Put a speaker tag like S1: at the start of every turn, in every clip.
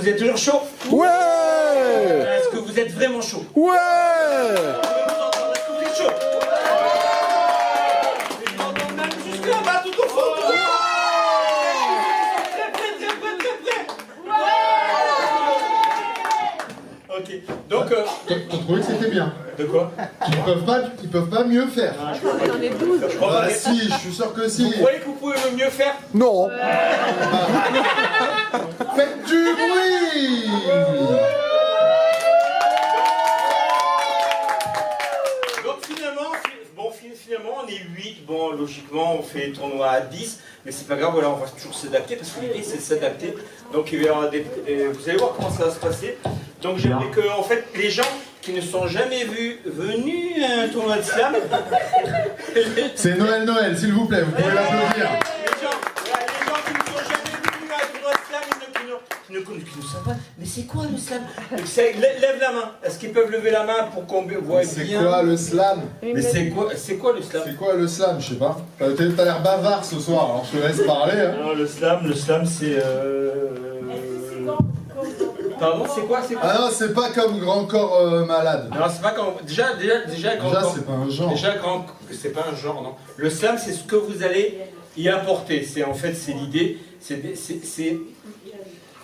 S1: Vous êtes toujours chaud?
S2: Ouais.
S1: Est-ce que vous êtes vraiment chaud?
S2: Ouais.
S1: Est-ce que vous êtes chaud? Je m'entends même jusque là-bas, tout au fond. Très prêt. Ok, donc...
S3: T'as trouvé que c'était bien?
S1: De quoi?
S3: Ils peuvent pas mieux faire.
S4: J'en ai 12.
S1: Je crois
S3: Ah
S1: pas.
S3: si, je suis sûr que si.
S1: Vous croyez que vous pouvez le mieux faire?
S2: Non.
S3: Faites du bruit.
S1: Donc finalement on est 8, bon logiquement on fait tournoi à 10, mais c'est pas grave, voilà, on va toujours s'adapter parce que l'idée c'est de s'adapter. Donc il y aura vous allez voir comment ça va se passer. Donc j'aimerais que en fait les gens qui ne sont jamais venus à un tournoi de slam,
S3: C'est Noël, s'il vous plaît, vous pouvez l'applaudir.
S1: les gens qui ne sont jamais venus à un tournoi de slam, qui ne savent pas, mais c'est quoi le slam? Lève la main, est-ce qu'ils peuvent lever la main pour qu'on voit
S3: C'est
S1: bien?
S3: quoi le slam?
S1: Mais c'est quoi le slam?
S3: C'est quoi le slam? Je sais pas. T'as l'air bavard ce soir, alors je te laisse parler. Hein.
S1: Non, le slam c'est... Pardon, c'est quoi?
S3: Ah non, c'est pas comme Grand Corps Malade.
S1: Non, c'est pas comme... Déjà, grand
S3: Déjà,
S1: corps.
S3: c'est pas un genre.
S1: Déjà, c'est pas un genre, non. Le slam, c'est ce que vous allez y apporter. En fait, c'est l'idée.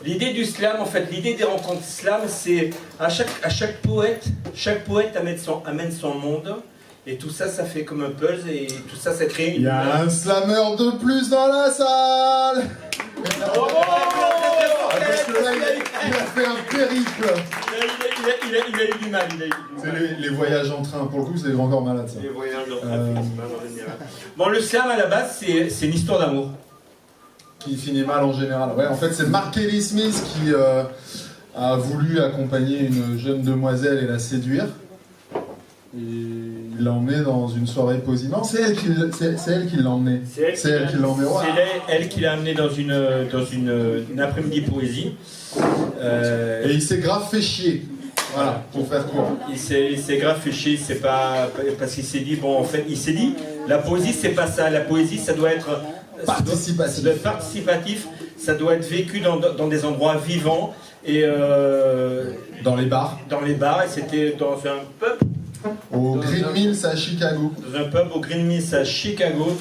S1: L'idée du slam, en fait, l'idée des rencontres slam, c'est à chaque poète amène son monde. Et tout ça, ça fait comme un puzzle. Et tout ça, ça crée une...
S3: Il y a un slammer de plus dans la salle. Parce que là, il a fait un périple.
S1: Il a eu du mal.
S3: C'est les voyages en train. Pour le coup, c'est les Grand Corps Malade, ça.
S1: Les voyages en train, Bon, le slam, à la base, c'est une histoire d'amour.
S3: Qui finit mal en général. Ouais, en fait, c'est Mark Kelly Smith qui a voulu accompagner une jeune demoiselle et la séduire. Et il l'a emmenée dans une soirée poésie. Non, c'est elle qui l'a emmenée. C'est elle qui l'a emmenée. Ouais.
S1: C'est elle qui l'a amené dans une après-midi poésie.
S3: Et il s'est grave fait chier. Voilà, pour faire court.
S1: Il s'est grave fait chier, c'est pas parce qu'il s'est dit, bon, en fait, il s'est dit, la poésie, c'est pas ça. La poésie, ça doit être
S3: Participatif.
S1: Ça doit être participatif, ça doit être vécu dans des endroits vivants et
S3: dans les bars.
S1: Dans les bars, et c'était dans un pub.
S3: Au Green Mills à Chicago.
S1: Dans un pub au Green Mills à Chicago.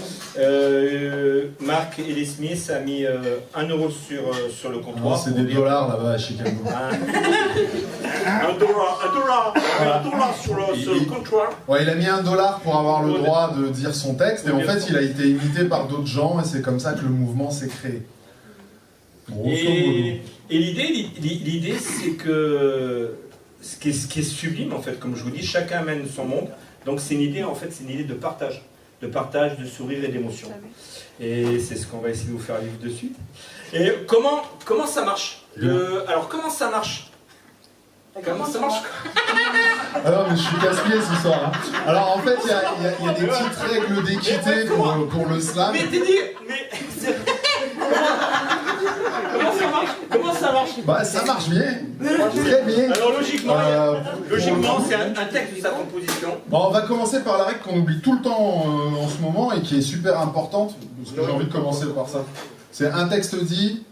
S1: Mark Ellis Smith a mis 1 euro sur le comptoir.
S3: C'est des dollars là-bas à Chicago.
S1: Un dollar sur le comptoir.
S3: Ouais, il a mis $1 pour avoir le droit de dire son texte, et en fait il a été imité par d'autres gens, et c'est comme ça que le mouvement s'est créé.
S1: Et l'idée c'est que ce qui est sublime en fait, comme je vous dis, chacun amène son monde. Donc c'est une idée en fait, c'est une idée de partage, de sourire et d'émotion. Et c'est ce qu'on va essayer de vous faire vivre de suite. Et comment ça marche? Alors comment ça marche? Comment ça marche?
S3: Alors, mais je suis casse-pied ce soir. Hein. Alors en fait, il y a des petites règles d'équité pour le slam.
S1: Mais t'es dit, mais comment ça marche?
S3: Bah ça marche bien, très bien.
S1: Alors logiquement, c'est un texte de sa composition.
S3: Bon, on va commencer par la règle qu'on oublie tout le temps en ce moment et qui est super importante, parce que j'ai envie de commencer par ça. C'est un texte dit.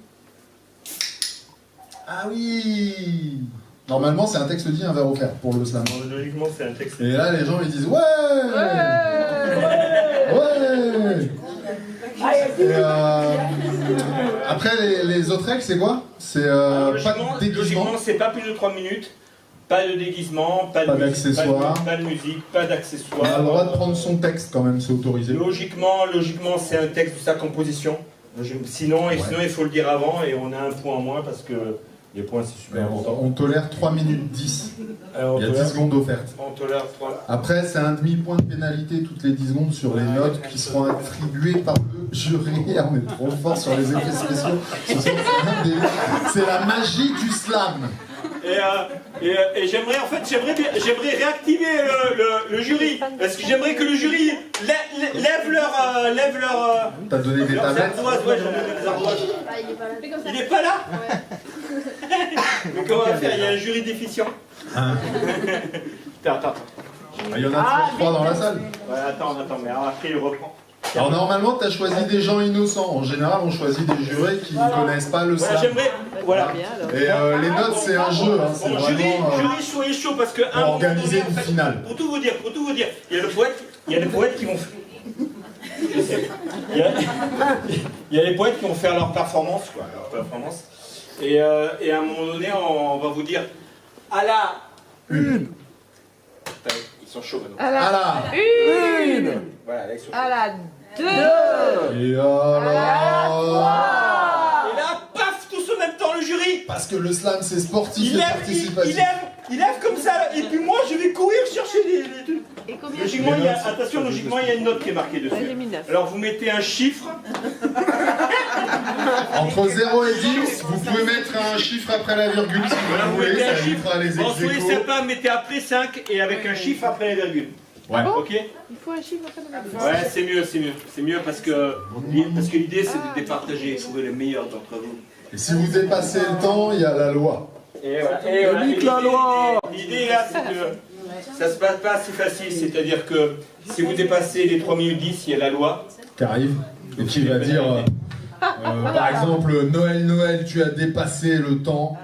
S3: Ah oui. Normalement, c'est un texte dit, un verre offert pour le slam.
S1: Logiquement, c'est un texte.
S3: Et là, les gens ils disent ouais. Et, après, les autres règles, c'est quoi? C'est pas de déguisement.
S1: Logiquement, c'est pas plus de 3 minutes. Pas de déguisement, pas
S3: d'accessoires,
S1: pas de musique, pas d'accessoires.
S3: On a le droit de prendre son texte quand même, c'est autorisé.
S1: Logiquement, c'est un texte de sa composition. Sinon, il faut le dire avant et on a un point en moins parce que les points c'est super important.
S3: On tolère 3 minutes 10. Il y a 10 secondes offertes.
S1: On tolère 3.
S3: Après, c'est un demi-point de pénalité toutes les 10 secondes sur les notes qui seront attribuées par le jury. On est trop fort sur les effets spéciaux. C'est la magie du slam.
S1: Et j'aimerais réactiver le jury, parce que j'aimerais que le jury lève leur
S3: T'as donné des tablettes?
S1: Ouais, j'en ai donné des ardoises. Il est pas là? Mais comment on va faire? Il y a un jury déficient. Attends.
S3: Il y en a 3 dans la salle.
S1: Ouais, attends, mais après il reprend.
S3: Alors normalement, tu as choisi des gens innocents. En général, on choisit des jurés qui ne connaissent pas le slam.
S1: Voilà.
S3: Et les notes, c'est un jeu, hein, c'est
S1: Bon,
S3: vraiment
S1: jury, soyez chaud parce que
S3: pour organiser une finale.
S1: Pour tout vous dire, il y a les poètes qui vont. Il y a les poètes qui vont faire leur performance, quoi, Et à un moment donné, on va vous dire à la une. Ils sont chauds maintenant.
S2: À la une.
S1: Voilà, là, ils sont chauds.
S2: À la deux.
S3: Et alors
S1: Et là, paf, tous en même temps, le jury.
S3: Parce que le slam, c'est sportif
S1: Il
S3: et
S1: lève,
S3: participatif.
S1: il lève comme ça, et puis moi je vais courir chercher les trucs.
S2: Et combien?
S1: Logiquement, logiquement, il y a une note qui est marquée dessus.
S2: J'ai mis 9.
S1: Alors vous mettez un chiffre.
S3: Entre 0 et 10, vous pouvez mettre un chiffre après la virgule si
S1: Voilà,
S3: vous
S1: vous
S3: voulez,
S1: mettez
S3: ça
S1: un chiffre.
S3: évitera les
S1: Soyez
S3: ex-aequos.
S1: sympa, mettez après 5 et avec un chiffre après la virgule.
S3: Ouais.
S1: Ok?
S2: Il faut un chiffre après la virgule.
S1: Ouais, c'est mieux. C'est mieux parce que l'idée c'est de départager, trouver les meilleurs d'entre vous.
S3: Et si vous dépassez le temps, il y a la loi.
S1: Et voilà.
S4: Nique la loi.
S1: L'idée là, c'est que ça se passe pas si facile. C'est-à-dire que si vous dépassez les 3 minutes 10, il y a la loi.
S3: Qui arrive et qui va dire, par exemple, Noël, tu as dépassé le temps,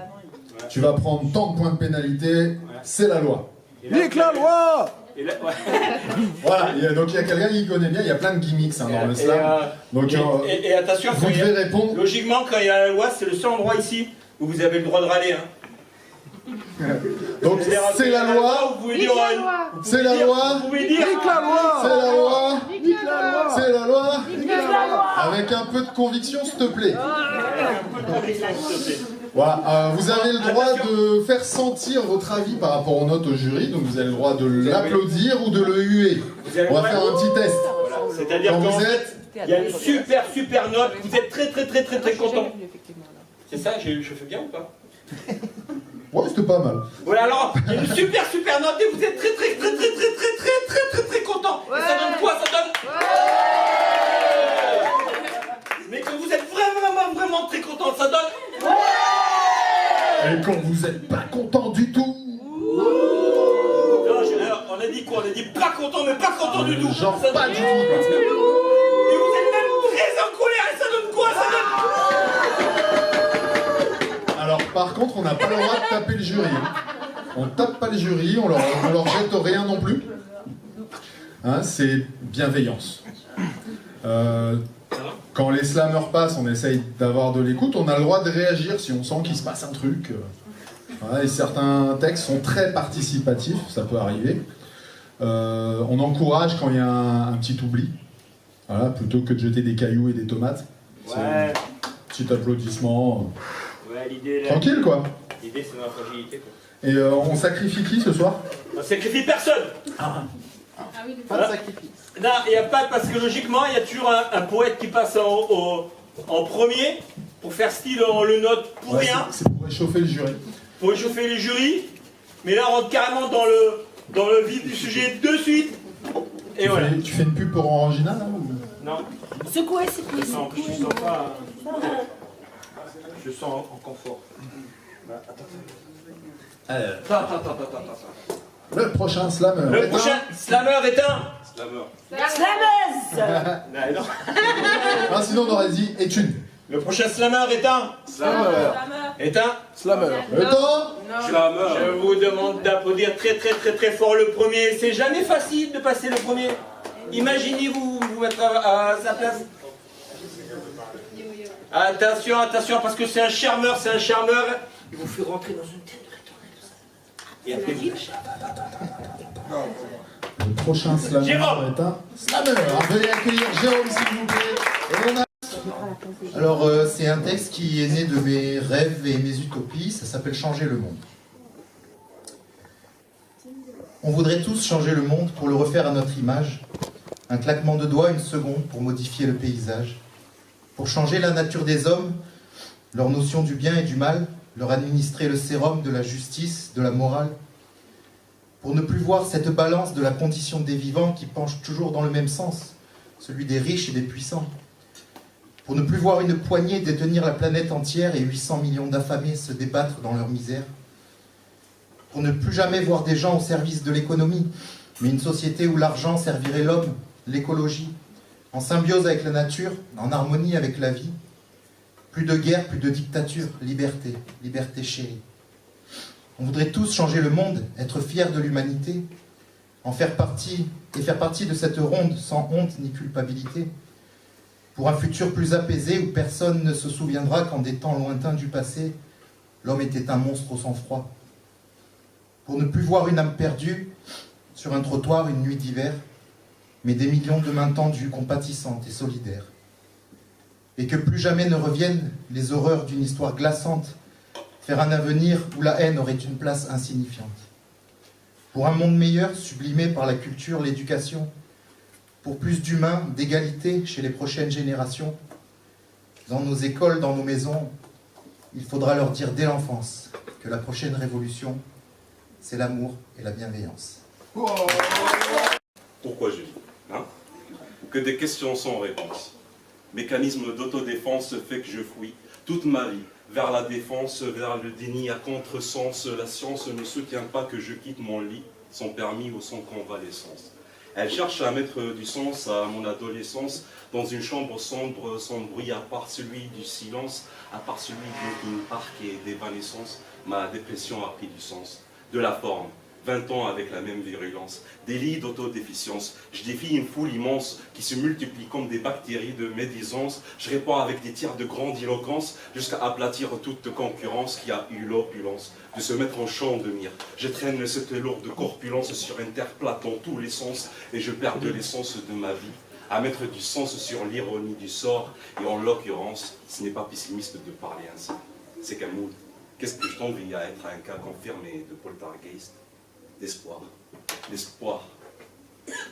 S3: tu vas prendre tant de points de pénalité, c'est la loi.
S4: Nique la loi.
S1: Et là, ouais.
S3: Voilà, donc il y a quelqu'un qui connaît bien, il y a plein de gimmicks hein, dans le slam. Donc
S1: et attention,
S3: vous devez répondre.
S1: Logiquement, quand il y a la loi, c'est le seul endroit ici où vous avez le droit de râler. Hein.
S3: Donc c'est la loi,
S1: Vous pouvez dire.
S3: c'est la loi,
S1: Vous pouvez dire.
S4: Nique la loi.
S3: c'est la loi,
S4: Nique la loi.
S3: c'est la loi. Avec un peu de conviction, s'il te plaît. Voilà, vous avez le droit de faire sentir votre avis par rapport aux notes au jury, donc vous avez le droit de l'applaudir ou de le huer. On va faire un petit test.
S1: C'est-à-dire
S3: Quand
S1: qu'en
S3: vous
S1: fait,
S3: êtes,
S1: il y a une super note, vous êtes très content. C'est ça, je fais bien ou pas?
S3: ouais, c'était pas mal.
S1: Voilà, alors, il y a une super note et vous êtes très content. Et ça donne quoi? Ça donne. Mais quand vous êtes vraiment très content, ça donne.
S3: Et quand vous êtes pas content du tout,
S1: Non, alors, on a dit quoi? On a dit pas content, mais pas content du tout.
S3: genre
S1: Ça
S3: pas
S1: donne-
S3: du tout.
S1: Et vous êtes même très en colère et ça donne quoi? Ça donne.
S3: Alors par contre, on n'a pas le droit de taper le jury. hein. On tape pas le jury, on leur jette rien non plus. Hein, c'est bienveillance. Quand les slammers passent, on essaye d'avoir de l'écoute. On a le droit de réagir si on sent qu'il se passe un truc. Voilà, et certains textes sont très participatifs, ça peut arriver. On encourage quand il y a un petit oubli. Voilà, plutôt que de jeter des cailloux et des tomates. C'est
S1: Ouais,
S3: petit applaudissement.
S1: ouais, l'idée,
S3: Tranquille quoi.
S1: l'idée c'est dans la fragilité, quoi.
S3: Et on sacrifie qui ce soir?
S1: On sacrifie personne.
S4: Pas de sacrifice.
S1: Non, il n'y a pas, parce que logiquement, il y a toujours un poète qui passe en premier pour faire style, on le note pour
S3: Ouais,
S1: rien,
S3: c'est pour réchauffer le jury.
S1: pour échauffer les jurys. Mais là, on rentre carrément dans le vif du sujet de suite. Et voilà.
S3: Tu fais une pub pour Orangina là ou...
S1: Non,
S2: Secouez,
S1: je sens pas. Je sens en confort. Attends.
S3: Le prochain slammer.
S1: Le prochain slammer est un.
S2: Slameuse.
S1: Non.
S3: Ah, sinon on aurait dit étude.
S1: Le prochain slammer est un.
S4: Slammer.
S1: Est un.
S4: Slammer.
S3: Le temps.
S1: Je vous demande d'applaudir très fort le premier. C'est jamais facile de passer le premier. Imaginez-vous vous mettre à sa place. Attention, parce que c'est un charmeur. Il vous fait rentrer dans une tête de retourner tout ça. Et après, vous lâchez.
S3: Le prochain slammer
S1: Jérôme.
S3: est un slammer. Alors, veuillez accueillir Jérôme s'il vous plaît. Et on a...
S5: Alors, c'est un texte qui est né de mes rêves et mes utopies, ça s'appelle Changer le monde. On voudrait tous changer le monde pour le refaire à notre image. Un claquement de doigts, une seconde pour modifier le paysage. Pour changer la nature des hommes, leur notion du bien et du mal, leur administrer le sérum de la justice, de la morale. Pour ne plus voir cette balance de la condition des vivants qui penche toujours dans le même sens, celui des riches et des puissants. Pour ne plus voir une poignée détenir la planète entière et 800 millions d'affamés se débattre dans leur misère. Pour ne plus jamais voir des gens au service de l'économie, mais une société où l'argent servirait l'homme, l'écologie, en symbiose avec la nature, en harmonie avec la vie. Plus de guerre, plus de dictature, liberté, liberté chérie. On voudrait tous changer le monde, être fiers de l'humanité, en faire partie et faire partie de cette ronde sans honte ni culpabilité, pour un futur plus apaisé où personne ne se souviendra qu'en des temps lointains du passé, l'homme était un monstre au sang-froid. Pour ne plus voir une âme perdue sur un trottoir une nuit d'hiver, mais des millions de mains tendues, compatissantes et solidaires. Et que plus jamais ne reviennent les horreurs d'une histoire glaçante, faire un avenir où la haine aurait une place insignifiante. Pour un monde meilleur, sublimé par la culture, l'éducation, pour plus d'humains, d'égalité chez les prochaines générations, dans nos écoles, dans nos maisons, il faudra leur dire dès l'enfance que la prochaine révolution, c'est l'amour et la bienveillance.
S6: Pourquoi je dis que des questions sans réponse. Mécanisme d'autodéfense fait que je fuis toute ma vie vers la défense, vers le déni à contresens. La science ne soutient pas que je quitte mon lit sans permis ou sans convalescence. Elle cherche à mettre du sens à mon adolescence dans une chambre sombre, sans bruit, à part celui du silence, à part celui du Linkin Park et d'évanescence. Ma dépression a pris du sens, de la forme. 20 ans avec la même virulence, des lits d'autodéficience. Je défie une foule immense qui se multiplie comme des bactéries de médisance. Je réponds avec des tirs de grandiloquence jusqu'à aplatir toute concurrence qui a eu l'opulence de se mettre en champ de mire. Je traîne cette lourde corpulence sur une terre plate dans tous les sens et je perds de l'essence de ma vie à mettre du sens sur l'ironie du sort. Et en l'occurrence, ce n'est pas pessimiste de parler ainsi. C'est qu'un mood. Qu'est-ce que je t'envie à être un cas confirmé de poltergeist? D'espoir, l'espoir.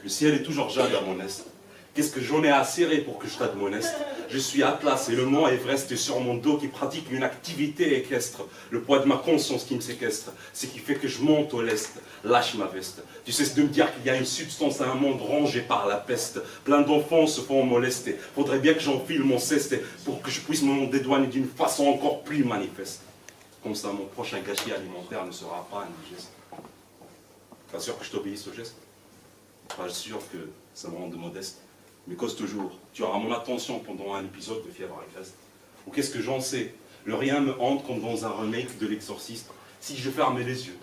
S6: Le ciel est toujours jade à mon est. Qu'est-ce que j'en ai à serrer pour que je t'admoneste? Je suis Atlas et le mont Everest est sur mon dos qui pratique une activité équestre. Le poids de ma conscience qui me séquestre, c'est qui fait que je monte au lest. Lâche ma veste. Tu cesses de me dire qu'il y a une substance à un monde rongé par la peste. Plein d'enfants se font molester. Faudrait bien que j'enfile mon ceste pour que je puisse me dédouaner d'une façon encore plus manifeste. Comme ça, mon prochain gâchis alimentaire ne sera pas indigeste. Pas sûr que je t'obéisse au geste. Pas sûr que ça me rende modeste. Mais cause toujours, tu auras mon attention pendant un épisode de Fièvre et Feste. Ou qu'est-ce que j'en sais? Le rien me hante comme dans un remake de l'Exorciste. Si je ferme les yeux,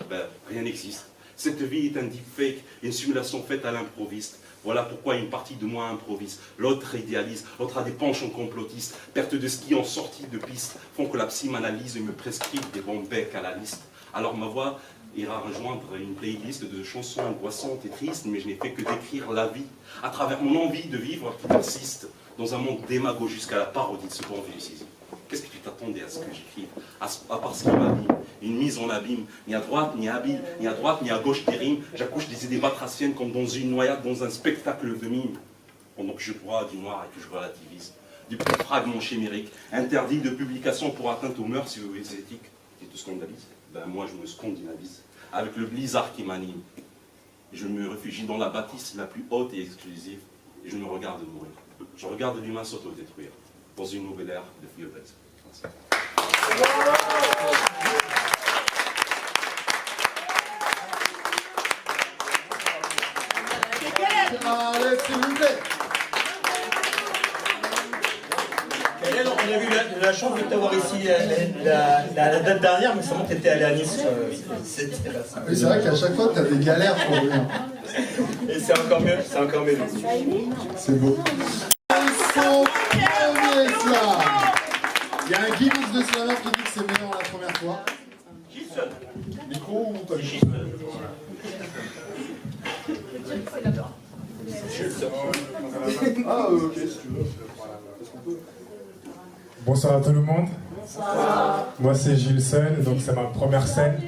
S6: rien n'existe. Cette vie est un deepfake, une simulation faite à l'improviste. Voilà pourquoi une partie de moi improvise, l'autre idéalise, l'autre a des penchants complotistes. Perte de ski en sortie de piste font que la psychanalyse me prescrit des bons becs à la liste. Alors ma voix ira rejoindre une playlist de chansons angoissantes et tristes, mais je n'ai fait que décrire la vie, à travers mon envie de vivre qui persiste, dans un monde démago jusqu'à la parodie de ce bon fémicisme. Qu'est-ce que tu t'attendais à ce que j'écrive, à part ce qui m'abîme, une mise en abîme, ni à droite, ni habile, ni à droite, ni à gauche des rimes, j'accouche des idées batraciennes comme dans une noyade, dans un spectacle de mime, pendant que je broie du noir et que je relativise, du petit fragment chimérique, interdit de publication pour atteinte aux mœurs et aux éthiques, qui te scandalisent, moi je me scandinavise. Avec le blizzard qui m'anime. Je me réfugie dans la bâtisse la plus haute et exclusive, et je me regarde mourir. Je regarde l'humain s'autodétruire, dans une nouvelle ère de violence.
S3: Allez, s'il vous plaît.
S1: Hélène, on a eu la chance de t'avoir ici la date dernière, mais seulement tu étais allé à Nice.
S3: Oui, c'est vrai qu'à chaque fois, tu as des galères pour venir.
S1: Et c'est encore mieux, c'est encore mieux.
S3: C'est beau. Son premier slam. Il y a un Guinness de slammer qui dit que c'est meilleur la première fois. Micro ou pas micro? Ah, ok, si tu veux. Est-ce qu'on peut?
S7: Bonsoir à tout le monde. Bonsoir. Moi c'est Gilles Seul, donc c'est ma première scène.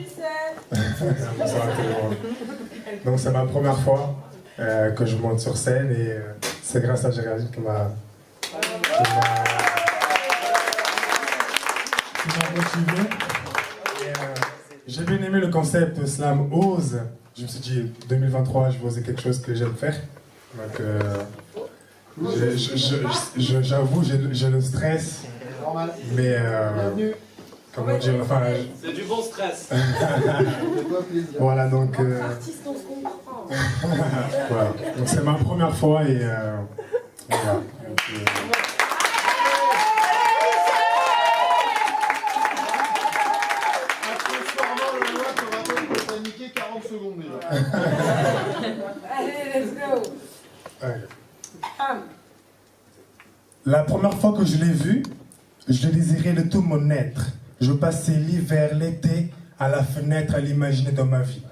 S7: Bonsoir à tout le monde. Donc c'est ma première fois que je monte sur scène et c'est grâce à Géraldine qui m'a motivé. J'ai bien aimé le concept Slam Ose. Je me suis dit 2023 je vais oser quelque chose que j'aime faire. Donc j'avoue j'ai le stress. Mais comment dire, enfin,
S4: c'est du bon stress.
S7: Voilà, donc
S2: Artiste, on se comprend.
S7: voilà. Donc c'est ma première fois et voilà. Donc,
S2: Allez, let's go.
S7: Ouais. La première fois que je l'ai vu, je le désirais de tout mon être. Je passais l'hiver, l'été, à la fenêtre à l'imaginer dans ma vie.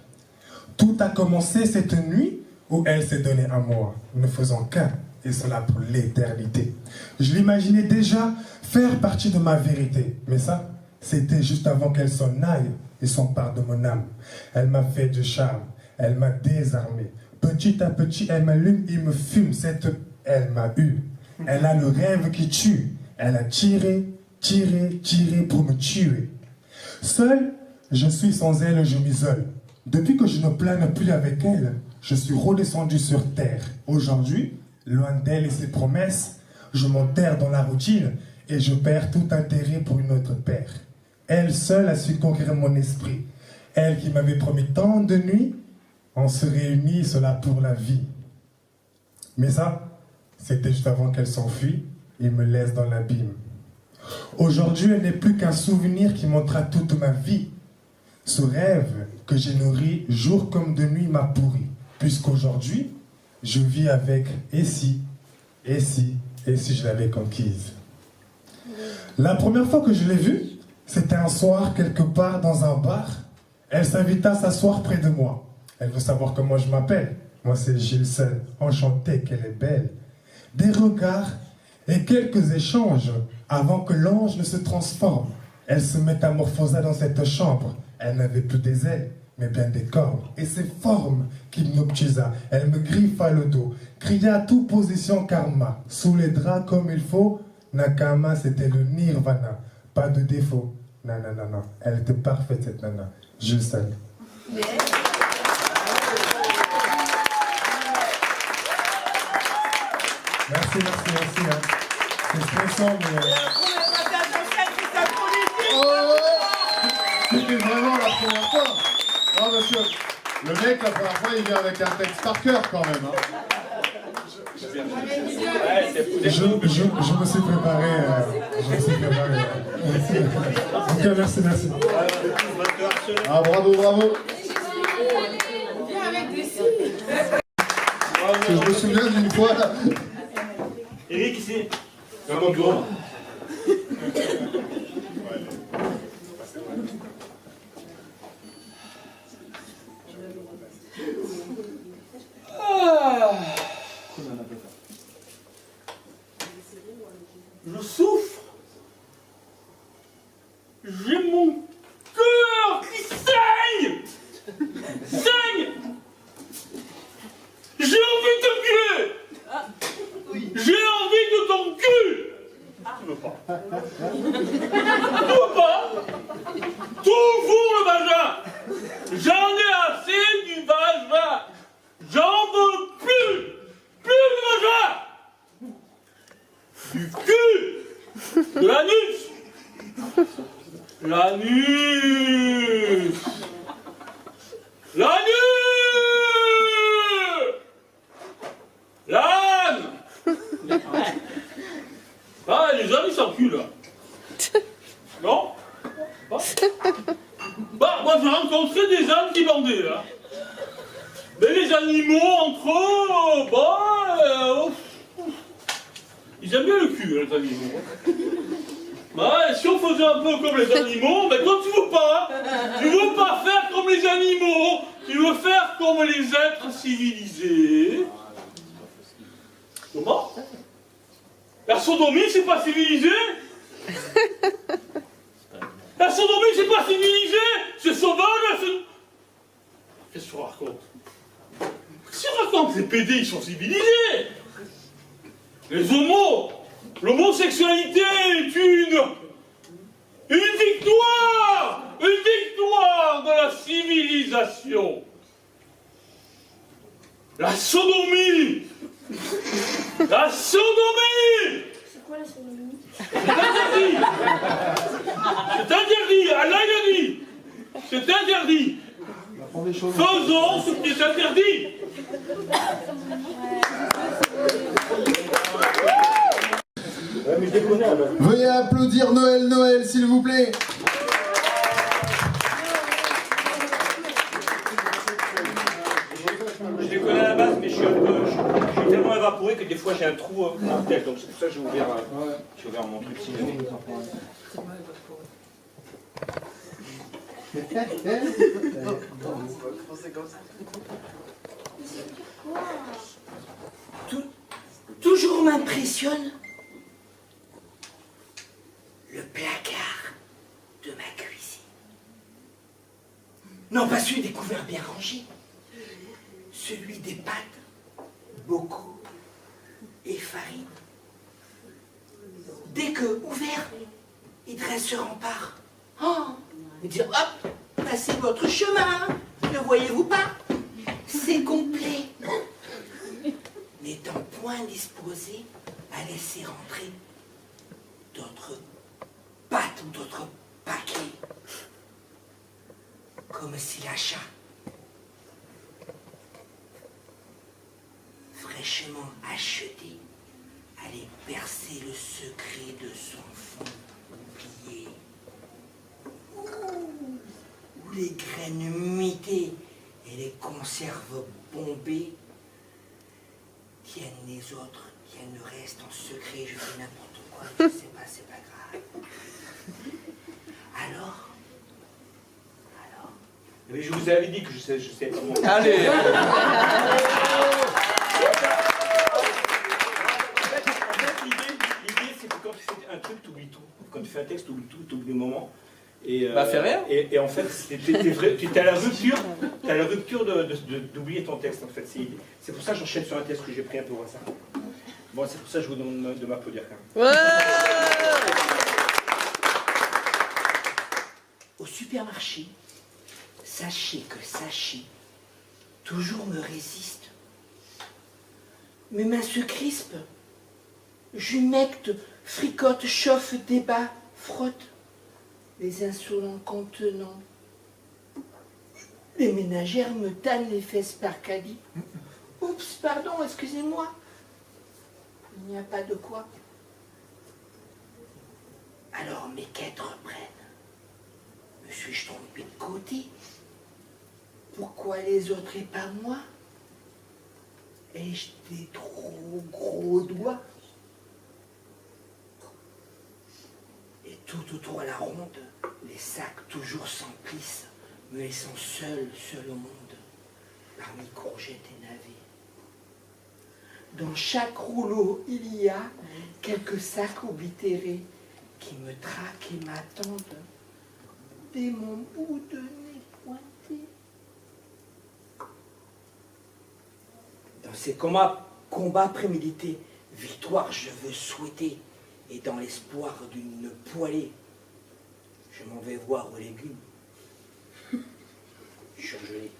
S7: Tout a commencé cette nuit où elle s'est donnée à moi. Nous ne faisons qu'un, et cela pour l'éternité. Je l'imaginais déjà faire partie de ma vérité. Mais ça, c'était juste avant qu'elle s'en aille et s'empare de mon âme. Elle m'a fait du charme, elle m'a désarmé. Petit à petit, elle m'allume et me fume. Elle m'a eu. Elle a le rêve qui tue. Elle a tiré, tiré, tiré pour me tuer. Seul, je suis sans elle, je m'isole. Depuis que je ne plane plus avec elle, je suis redescendu sur terre. Aujourd'hui, loin d'elle et ses promesses, je m'enterre dans la routine et je perds tout intérêt pour une autre paire. Elle seule a su conquérir mon esprit. Elle qui m'avait promis tant de nuits, on se réunit, cela pour la vie. Mais ça, c'était juste avant qu'elle s'enfuit et me laisse dans l'abîme. Aujourd'hui, elle n'est plus qu'un souvenir qui montrera toute ma vie. Ce rêve que j'ai nourri jour comme de nuit m'a pourri. Puisqu'aujourd'hui, je vis avec et si je l'avais conquise. La première fois que je l'ai vue, c'était un soir quelque part dans un bar. Elle s'invita à s'asseoir près de moi. Elle veut savoir comment je m'appelle. Moi, c'est Gilles Seul. Enchanté, qu'elle est belle. Des regards et quelques échanges avant que l'ange ne se transforme. Elle se métamorphosa dans cette chambre. Elle n'avait plus des ailes, mais bien des cornes. Et ses formes qu'hypnotisa. Elle me griffa le dos, cria à toute position karma. Sous les draps comme il faut, Nakama, c'était le nirvana. Pas de défaut. Non, non, non, non. Elle était parfaite, cette nana. Jules Seul. Merci. Hein. C'est stressant, mais...
S3: C'était vraiment la première fois. Non, parce que le mec, la première fois, il vient avec un texte par cœur quand même. Hein.
S7: Je me suis préparé. Ok, merci.
S3: Ah, bravo.
S2: Viens avec des signes.
S3: Je me souviens d'une fois là.
S1: Eric, ici. Un bon bureau.
S8: Je souffre. J'ai mon cœur qui saigne. J'ai envie de t'enculer. J'ai envie de t'enculer. Tu veux pas. Toujours le vagin. J'en ai assez du vagin. J'en veux plus. Plus de vagin. Du cul. De l'anus. L'anus. L'âne. Ah, les ânes, ils s'enculent, là. Non? Bah, moi, j'ai rencontré des ânes qui bandaient, là. Mais les animaux, entre eux, ils aiment bien le cul, les animaux. Bah, si on faisait un peu comme les animaux, mais toi, tu veux pas faire comme les animaux, tu veux faire comme les êtres civilisés. Comment? La sodomie, c'est pas civilisé? La sodomie, c'est pas civilisé? C'est sauvage, Qu'est-ce que tu racontes? Qu'est-ce que tu racontes? Les PD, ils sont civilisés. Les homos, l'homosexualité est une victoire de la civilisation. La sodomie. C'est quoi la sodomie? C'est interdit. Allah l'a dit. C'est interdit. Faisons ce qui est interdit.
S3: Veuillez applaudir Noël, s'il vous plaît.
S1: évaporer que des fois j'ai un trou mortel. Donc c'est pour ça que j'ai ouvert mon truc.
S9: Toujours m'impressionne le placard de ma cuisine. Non pas celui des couverts bien rangés, celui des pâtes, beaucoup, et farine. Dès que ouvert, il dresse ce rempart. Oh, et dire hop, passez votre chemin, ne voyez-vous pas? C'est complet. N'étant point disposé à laisser rentrer d'autres pâtes ou d'autres paquets, comme si l'achat, fraîchement acheté, allait percer le secret de son fond oublié, où les graines mitées et les conserves bombées tiennent les autres, tiennent le reste en secret, je fais n'importe quoi, je sais pas, c'est pas grave. Alors,
S1: Mais je vous avais dit que je sais pas moi.
S4: Allez.
S1: L'idée, c'est que quand tu fais un truc, tu oublies tout. Quand tu fais un texte, tu oublies tout, tu oublies le moment. Et,
S4: Bah, fais rien.
S1: Et en fait, tu as la rupture, d'oublier ton texte. En fait, c'est pour ça que j'enchaîne sur un texte que j'ai pris un peu au hasard. Bon, c'est pour ça que je vous demande de m'applaudir quand même.
S9: ouais. Au supermarché, sachez que toujours me résiste. Mes mains se crispent, j'humecte, fricote, chauffe, débat, frotte. Les insolents contenants. Les ménagères me tannent les fesses par caddie. Oups, pardon, excusez-moi. Il n'y a pas de quoi. Alors mes quêtes reprennent. Me suis-je trompé de côté? Pourquoi les autres et pas moi? Ai-je des trop gros doigts? Et tout autour à la ronde, les sacs toujours s'emplissent, me laissant seul au monde, parmi courgettes et navets. Dans chaque rouleau, il y a quelques sacs oblitérés qui me traquent et m'attendent dès mon bout de nez pointé. Dans ces combats prémédités, victoire je veux souhaiter, et dans l'espoir d'une poêlée, je m'en vais voir aux légumes surgelés.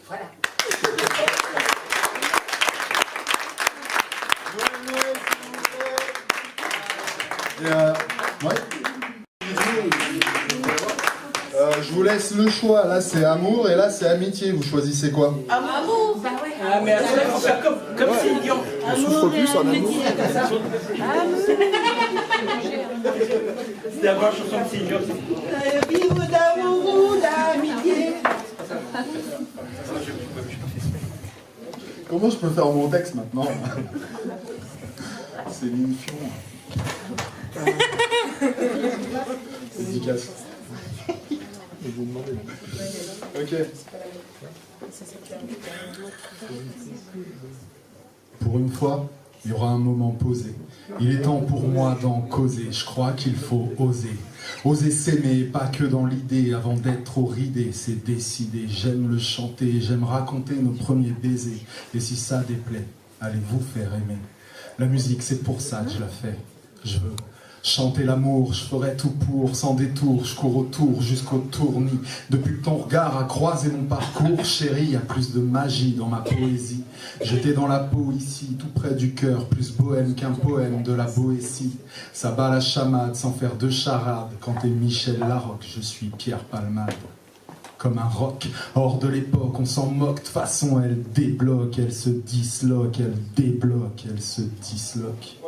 S9: Voilà.
S3: Ouais. Je vous laisse le choix. Là, c'est amour et là, c'est amitié. Vous choisissez quoi?
S2: Amour, bah ouais.
S1: Ah, mais après, il faut faire comme Céline Dion.
S4: On souffre plus en amour.
S1: C'était la bonne chanson de Céline Dion.
S9: Vivre d'amour ou d'amitié.
S3: Comment je peux faire mon texte maintenant? C'est une fion. Dédicace. Ok. Pour une fois, il y aura un moment posé. Il est temps pour moi d'en causer. Je crois qu'il faut oser. Oser s'aimer, pas que dans l'idée, avant d'être trop ridé, c'est décidé. J'aime le chanter, j'aime raconter nos premiers baisers. Et si ça déplaît, allez vous faire aimer. La musique, c'est pour ça que je la fais. Je veux chanter l'amour, je ferai tout pour, sans détour, je cours autour jusqu'au tournis. Depuis que ton regard a croisé mon parcours, chérie, y a plus de magie dans ma poésie. J'étais dans la peau ici, tout près du cœur, plus bohème qu'un poème de la Boétie. Ça bat la chamade sans faire de charade. Quand t'es Michel Larocque, je suis Pierre Palmade. Comme un roc, hors de l'époque, on s'en moque, de façon elle débloque, elle se disloque, elle débloque, elle se disloque.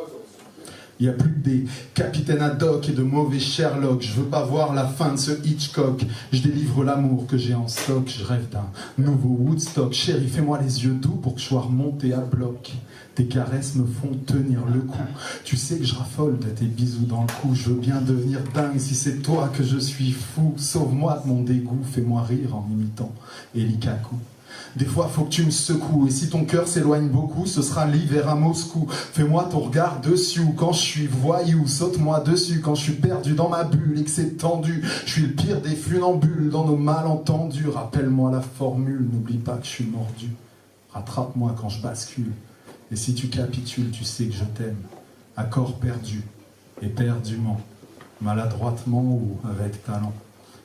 S3: Y a plus que des capitaines Haddock et de mauvais Sherlock. Je veux pas voir la fin de ce Hitchcock. Je délivre l'amour que j'ai en stock. Je rêve d'un nouveau Woodstock. Chérie, fais-moi les yeux doux pour que je sois remonté à bloc. Tes caresses me font tenir le coup. Tu sais que je raffole de tes bisous dans le cou. Je veux bien devenir dingue si c'est toi que je suis fou. Sauve-moi de mon dégoût, fais-moi rire en imitant Eli Kaku. Des fois, faut que tu me secoues, et si ton cœur s'éloigne beaucoup, ce sera l'hiver à Moscou. Fais-moi ton regard dessus, quand je suis voyou, saute-moi dessus, quand je suis perdu dans ma bulle et que c'est tendu. Je suis le pire des funambules dans nos malentendus. Rappelle-moi la formule, n'oublie pas que je suis mordu. Rattrape-moi quand je bascule, et si tu capitules, tu sais que je t'aime. À corps perdu, éperdument, maladroitement ou avec talent.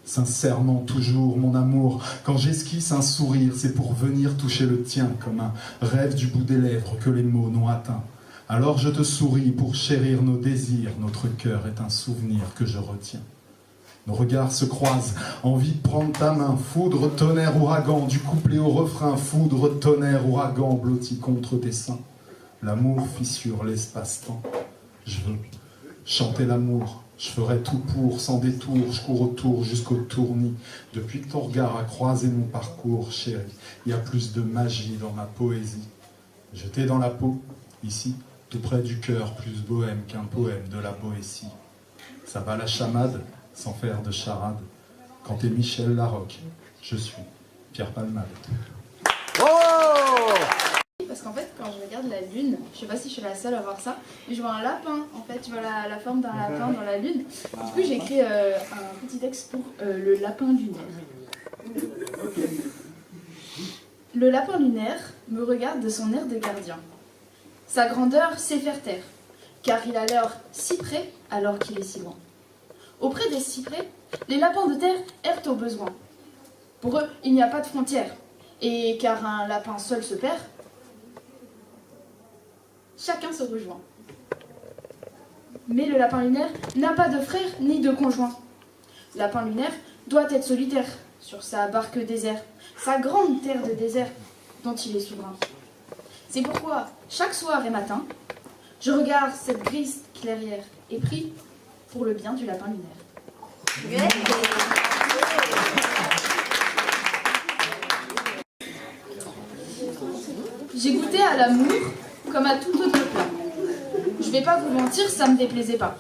S3: Sincèrement, toujours, mon amour, quand j'esquisse un sourire, c'est pour venir toucher le tien, comme un rêve du bout des lèvres que les mots n'ont atteint. Alors je te souris pour chérir nos désirs, notre cœur est un souvenir que je retiens. Nos regards se croisent, envie de prendre ta main, foudre, tonnerre, ouragan, du couplet au refrain, foudre, tonnerre, ouragan, blotti contre tes seins. L'amour fissure l'espace-temps, je veux chanter l'amour. Je ferai tout pour, sans détour, je cours autour jusqu'au tournis. Depuis que ton regard a croisé mon parcours, chérie, il y a plus de magie dans ma poésie. Je t'ai dans la peau, ici, tout près du cœur, plus bohème qu'un poème de la Boétie. Ça va la chamade, sans faire de charade. Quand t'es Michel Larocque, je suis Pierre Palmade.
S4: Oh!
S10: Parce qu'en fait, quand je regarde la lune, je sais pas si je suis la seule à voir ça, mais je vois un lapin, en fait, je vois la forme d'un lapin dans la lune. Du coup, j'ai écrit un petit texte pour le lapin lunaire. Le lapin lunaire me regarde de son air de gardien. Sa grandeur sait faire taire, car il a l'air si près alors qu'il est si loin. Auprès des cyprès, les lapins de terre errent au besoin. Pour eux, il n'y a pas de frontières, et car un lapin seul se perd, chacun se rejoint. Mais le lapin lunaire n'a pas de frère ni de conjoint. Lapin lunaire doit être solitaire sur sa barque désert, sa grande terre de désert dont il est souverain. C'est pourquoi, chaque soir et matin, je regarde cette grise clairière et prie pour le bien du lapin lunaire. J'ai goûté à l'amour comme à tout autre plat. Je vais pas vous mentir, ça me déplaisait pas.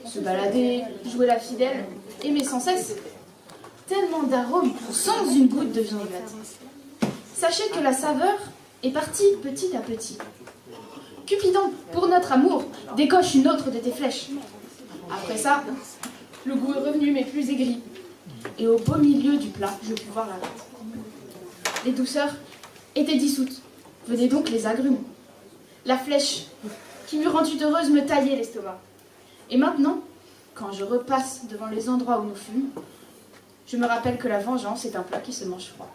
S10: Se balader, jouer la fidèle, aimer sans cesse. Tellement d'arômes sans une goutte de vinaigrette. Sachez que la saveur est partie petit à petit. Cupidon, pour notre amour, décoche une autre de tes flèches. Après ça, le goût est revenu mais plus aigri. Et au beau milieu du plat, je pus voir la rate. Les douceurs étaient dissoutes. Venaient donc les agrumes. La flèche qui m'eût rendue heureuse me taillait l'estomac. Et maintenant, quand je repasse devant les endroits où nous fûmes, je me rappelle que la vengeance est un plat qui se mange froid.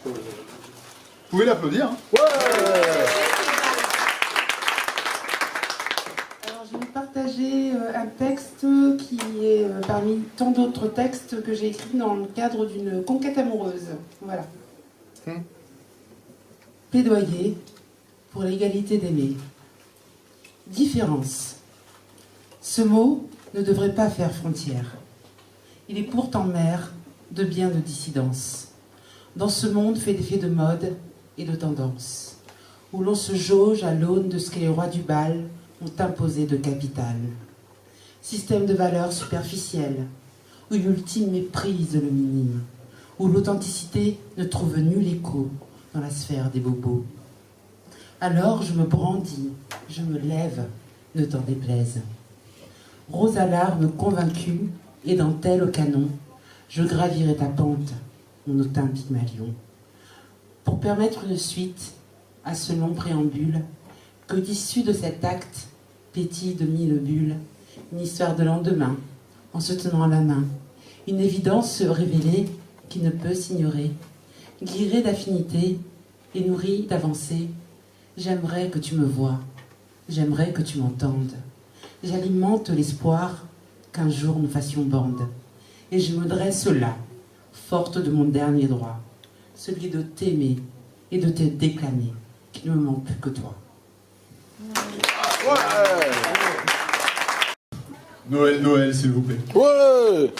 S3: Vous pouvez l'applaudir. Hein.
S2: Alors, je vais vous partager un texte qui est parmi tant d'autres textes que j'ai écrits dans le cadre d'une conquête amoureuse. Voilà. Plaidoyer pour l'égalité d'aimer. Différence. Ce mot ne devrait pas faire frontière. Il est pourtant mère de bien de dissidence. Dans ce monde fait d'effets de mode et de tendance, où l'on se jauge à l'aune de ce que les rois du bal ont imposé de capital. Système de valeurs superficielles, où l'ultime méprise le minime, où l'authenticité ne trouve nul écho dans la sphère des bobos. Alors je me brandis, je me lève, ne t'en déplaise. Rose à larmes convaincue et dentelle au canon, je gravirai ta pente, mon hautain Pygmalion, pour permettre une suite à ce long préambule, que d'issue de cet acte pétille de mille bulles, une histoire de lendemain, en se tenant à la main, une évidence révélée qui ne peut s'ignorer, guirée d'affinité et nourrie d'avancée. J'aimerais que tu me vois, j'aimerais que tu m'entendes. J'alimente l'espoir qu'un jour nous fassions bande. Et je me dresse là, forte de mon dernier droit, celui de t'aimer et de te déclamer qu'il ne me manque plus que toi.
S4: Ouais.
S3: Noël, Noël, s'il vous plaît.
S4: Ouais.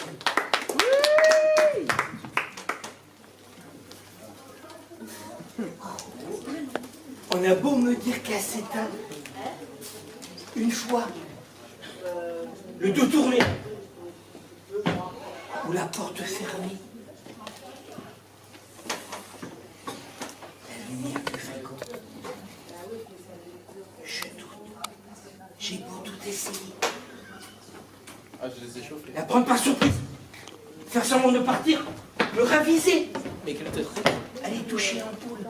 S9: On a beau me dire qu'à cette heure, une fois, le dos tourné, ou la porte fermée, la lumière plus fréquente, je doute. J'ai beau tout essayer.
S4: Ah, je les ai chauffés.
S9: La prendre par surprise, faire semblant de partir, me raviser,
S4: Mais quelle tête.
S9: aller toucher l'ampoule.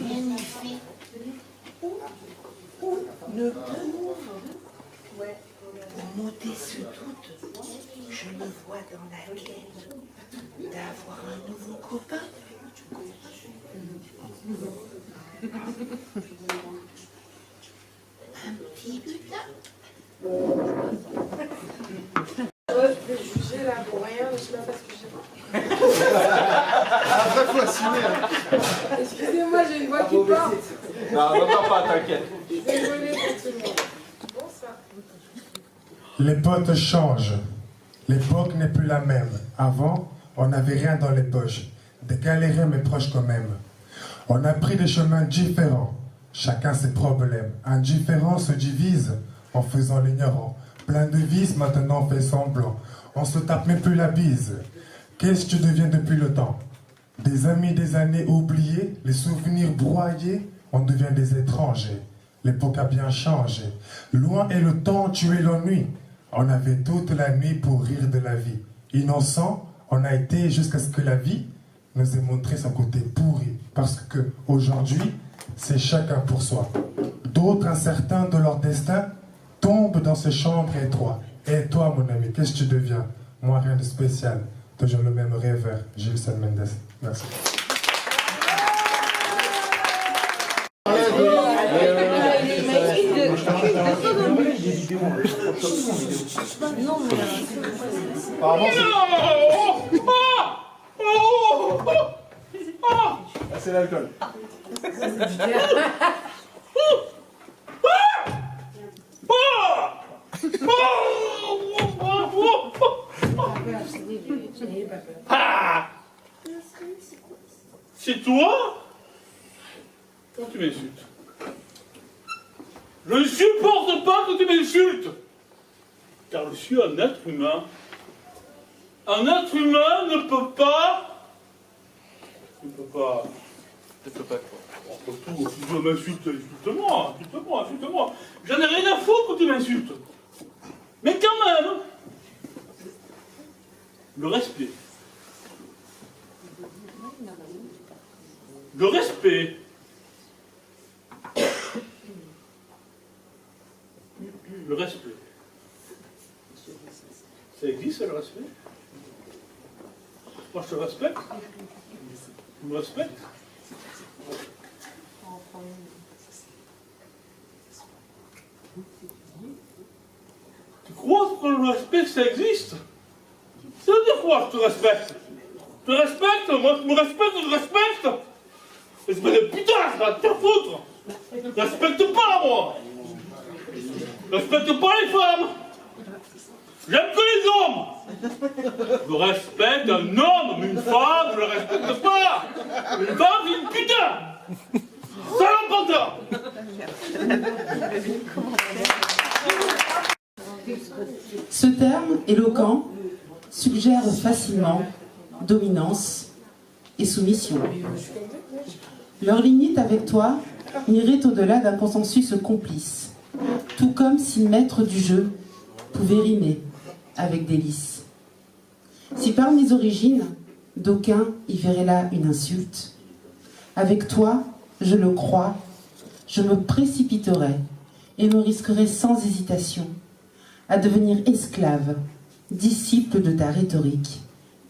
S9: Rien n'y fait. Ne prouve. Pour m'ôter ce doute, je me vois dans la quête d'avoir un nouveau copain. Un petit butin.
S11: Je vais juger là pour rien, je sais pas ce que j'ai.
S3: Après, faut assumer. Hein.
S11: Excusez-moi, j'ai une voix qui porte.
S4: Non, n'entends pas, t'inquiète.
S11: Désolée pour tout le monde. Bonsoir.
S7: Les potes changent. L'époque n'est plus la même. Avant, on n'avait rien dans les poches. Des galériens mais proches quand même. On a pris des chemins différents. Chacun ses problèmes. Indifférent se divise en faisant l'ignorant. Plein de vices, maintenant on fait semblant. On se tape même plus la bise. Qu'est-ce que tu deviens depuis le temps? Des amis des années oubliées, les souvenirs broyés, on devient des étrangers. L'époque a bien changé. Loin est le temps, tuer l'ennui. On avait toute la nuit pour rire de la vie. Innocent, on a été jusqu'à ce que la vie nous ait montré son côté pourri. Parce que aujourd'hui, c'est chacun pour soi. D'autres, incertains de leur destin, tombent dans ces chambres étroites. Et toi, mon ami, qu'est-ce que tu deviens? Moi, rien de spécial. Toujours le même rêveur, Gilson Mendes. Merci.
S4: C'est l'alcool.
S8: C'est toi? Quand tu m'insultes. Je ne supporte pas que tu m'insultes. Car je suis un être humain. Un être humain ne peut pas... Ne peut pas quoi? Après tout, si tu veux m'insulter, insulte-moi, insulte-moi, insulte-moi. J'en ai rien à foutre que tu m'insultes. Mais quand même, le respect. Le respect. Le respect. Ça existe, le respect? Moi, je te respecte. Tu me respectes? Tu crois que le respect, ça existe? Ça veut dire quoi, je te respecte? Je te respecte? Moi, je me respecte, je te respecte? Espèce de putain, ça va te faire foutre! Je respecte pas, moi! Je respecte pas les femmes! J'aime que les hommes! Je respecte un homme, mais une femme, je le respecte pas! Une femme, c'est une putain! Salopata!
S2: Ce terme éloquent suggère facilement dominance et soumission. Leur limite avec toi irait au-delà d'un consensus complice, tout comme si le maître du jeu pouvait rimer avec délice. Si par mes origines, d'aucuns y verraient là une insulte, avec toi, je le crois, je me précipiterai et me risquerai sans hésitation à devenir esclave, disciple de ta rhétorique,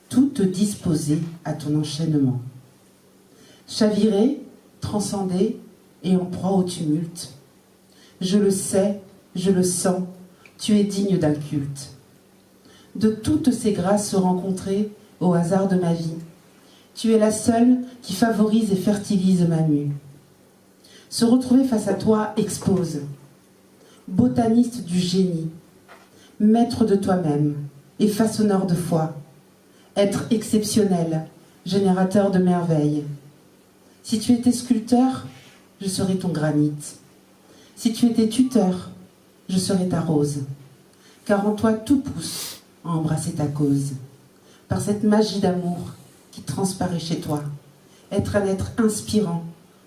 S2: toute disposée à ton enchaînement. Chaviré, transcendé et en proie au tumulte. Je le sais, je le sens, tu es digne d'un culte. De toutes ces grâces rencontrées au hasard de ma vie, Tu es la seule qui favorise et fertilise ma mue. Se retrouver face à toi expose. Botaniste du génie, maître de toi-même et façonneur de foi. Être exceptionnel, générateur de merveilles. Si tu étais sculpteur, je serais ton granit. Si tu étais tuteur, je serais ta rose. Car en toi tout pousse à embrasser ta cause. Par cette magie d'amour qui transparaît chez toi. Être un être inspirant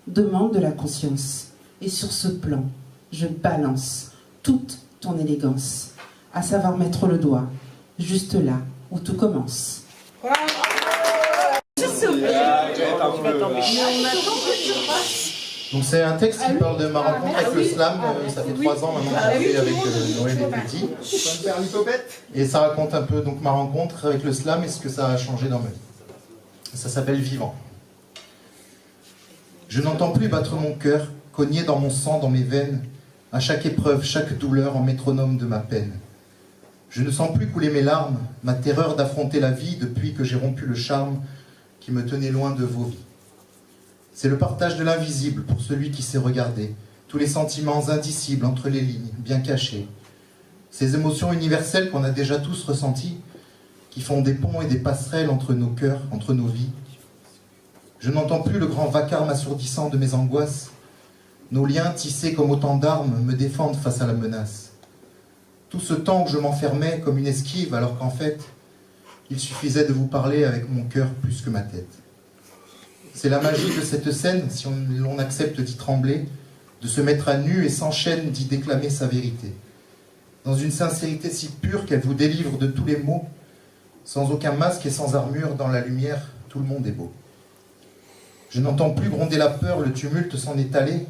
S2: demande de la conscience. Et sur ce plan, je balance toute ton élégance, à savoir mettre le doigt, juste là où tout commence.
S5: Donc c'est un texte qui parle de ma rencontre avec le slam. Ça fait 3 ans maintenant que j'ai fait avec Noël et Petit. Et ça raconte un peu donc ma rencontre avec le slam et ce que ça a changé dans ma vie. Ça s'appelle Vivant. Je n'entends plus battre mon cœur, cogner dans mon sang, dans mes veines, à chaque épreuve, chaque douleur en métronome de ma peine. Je ne sens plus couler mes larmes, ma terreur d'affronter la vie depuis que j'ai rompu le charme qui me tenait loin de vos vies. C'est le partage de l'invisible pour celui qui sait regarder, tous les sentiments indicibles entre les lignes, bien cachés. Ces émotions universelles qu'on a déjà tous ressenties, qui font des ponts et des passerelles entre nos cœurs, entre nos vies. Je n'entends plus le grand vacarme assourdissant de mes angoisses. Nos liens, tissés comme autant d'armes, me défendent face à la menace. Tout ce temps que je m'enfermais comme une esquive, alors qu'en fait, il suffisait de vous parler avec mon cœur plus que ma tête. C'est la magie de cette scène, si l'on accepte d'y trembler, de se mettre à nu et sans chaîne d'y déclamer sa vérité. Dans une sincérité si pure qu'elle vous délivre de tous les maux, sans aucun masque et sans armure, dans la lumière, tout le monde est beau. Je n'entends plus gronder la peur, le tumulte s'en est allé.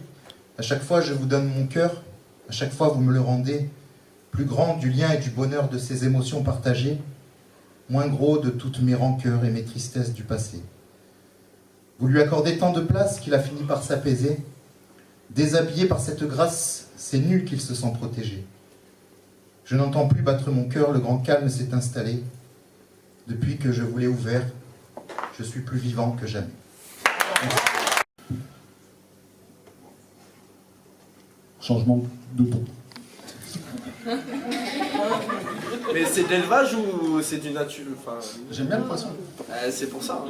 S5: À chaque fois, je vous donne mon cœur. À chaque fois, vous me le rendez. Plus grand du lien et du bonheur de ces émotions partagées. Moins gros de toutes mes rancœurs et mes tristesses du passé. Vous lui accordez tant de place qu'il a fini par s'apaiser. Déshabillé par cette grâce, c'est nu qu'il se sent protégé. Je n'entends plus battre mon cœur, le grand calme s'est installé. Depuis que je vous l'ai ouvert, je suis plus vivant que jamais.
S12: Changement de ton.
S4: Mais c'est de l'élevage ou c'est du nature? Enfin...
S12: J'aime bien le poisson.
S4: C'est pour ça.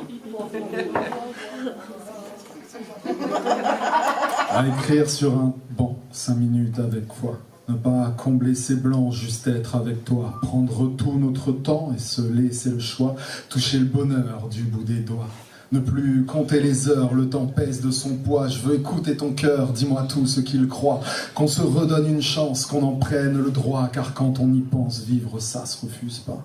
S12: À écrire sur un banc, 5 minutes avec foi. Ne pas combler ses blancs, juste être avec toi. Prendre tout notre temps et se laisser le choix. Toucher le bonheur du bout des doigts. Ne plus compter les heures, le temps pèse de son poids. Je veux écouter ton cœur, dis-moi tout ce qu'il croit. Qu'on se redonne une chance, qu'on en prenne le droit. Car quand on y pense, vivre ça se refuse pas.